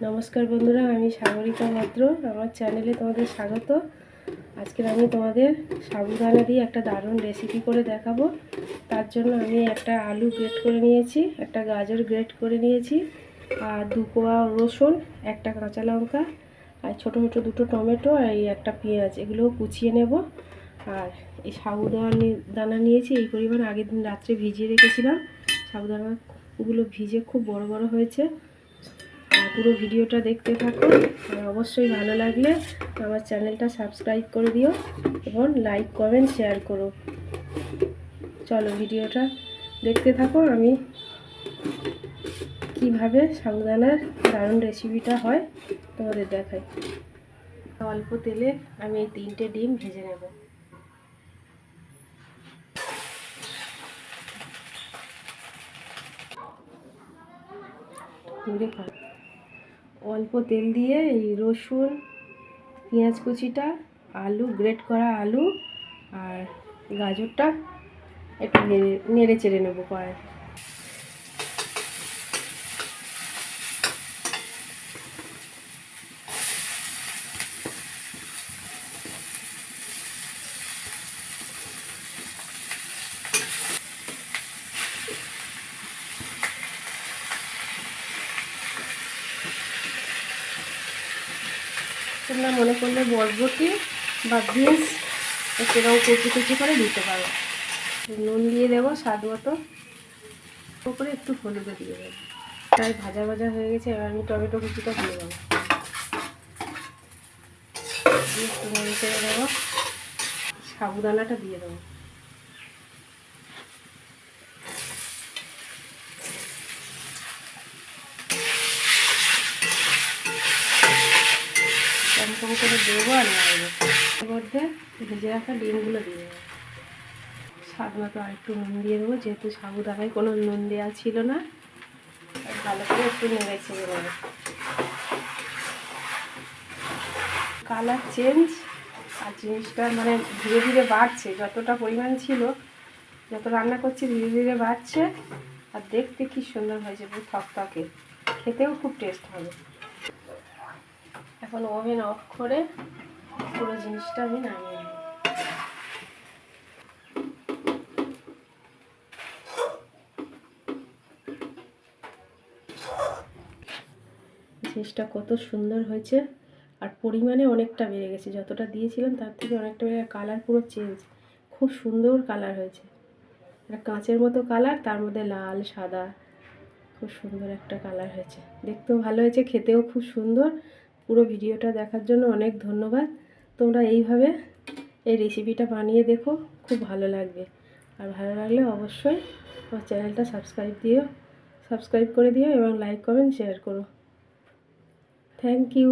নমস্কার বন্ধুরা, আমি সাগরিকা পাত্র। আমার চ্যানেলে তোমাদের স্বাগত। আজকে আমি তোমাদের সাবুদানা দিয়ে একটা দারুণ রেসিপি করে দেখাবো। তার জন্য আমি একটা আলু গ্রেট করে নিয়েছি, একটা গাজর গ্রেট করে নিয়েছি, আর 2 কোয়া রসুন, একটা কাঁচা লঙ্কা, আর ছোটো ছোটো 2টো টমেটো, আর এই একটা পেঁয়াজ, এগুলোও কুচিয়ে নেব। আর এই সাবুদানা নিয়েছি এই পরিমাণ, আগের দিন রাত্রে ভিজিয়ে রেখেছিলাম। সাবুদানাগুলো ভিজে খুব বড় বড় হয়েছে। পুরো ভিডিওটা দেখতে থাকো, আর অবশ্যই ভালো লাগলে আমার চ্যানেলটা সাবস্ক্রাইব করে দিও এবং লাইক কমেন্ট শেয়ার করো। চলো ভিডিওটা দেখতে থাকো, আমি কিভাবে সাবুদানার দারুণ রেসিপিটা হয় তোমাদের দেখাই। অল্প তেলে আমি এই 3টে ডিম ভেজে নেব। অল্প তেল দিয়ে এই রসুন, পেঁয়াজ কুচিটা, আলু গ্রেট করা আলু আর গাজরটা একটু নেড়ে চেড়ে নেবো কড়াই। তোমরা মনে করলে বরবটি বা বিনস সেটাও কুচি কুচি করে দিতে পারো। নুন দিয়ে দেবো স্বাদ মতো, করে একটু হলুদও দিয়ে দেবো। প্রায় ভাজা ভাজা হয়ে গেছে, এবার আমি টমেটো কুচিটা দিয়ে দেবো, দিয়ে একটু নেড়ে চেড়ে দেবো। সাবুদানাটা দিয়ে দেবো, এরকম করে দেবো আর নাড়বো। এর মধ্যে ভেজে রাখা ডিমগুলো দিয়ে দেবো। স্বাদ মতো আর একটু নুন দিয়ে দেবো, যেহেতু সাবুদানায় কোনো নুন দেওয়া ছিল না। ভালো করে একটু নেড়ে ছেড়ে দেবো। কালার চেঞ্জ, আর জিনিসটা মানে ধীরে ধীরে বাড়ছে। যতটা পরিমাণ ছিল, যত রান্না করছি ধীরে ধীরে বাড়ছে। আর দেখতে কি সুন্দর হয়েছে, পুরো থকথকে, খেতেও খুব টেস্ট হবে। এখন ওভেন অফ করে পুরো জিনিসটা আমি নামিয়ে নেব। জিনিসটা কত সুন্দর হয়েছে, আর পরিমাণে অনেকটা বেড়ে গেছে। যতটা দিয়েছিলাম তার থেকে অনেকটা বেড়ে, কালার পুরো চেঞ্জ, খুব সুন্দর কালার হয়েছে। একটা কাঁচের মতো কালার, তার মধ্যে লাল সাদা, খুব সুন্দর একটা কালার হয়েছে। দেখতেও ভালো হয়েছে, খেতেও খুব সুন্দর। পুরো ভিডিওটা দেখার জন্য অনেক ধন্যবাদ। তোমরা এইভাবে এই রেসিপিটা বানিয়ে দেখো, খুব ভালো লাগবে। আর ভালো লাগলে অবশ্যই আমার চ্যানেলটা সাবস্ক্রাইব করে দিও এবং লাইক কমেন্ট শেয়ার করো। Thank you.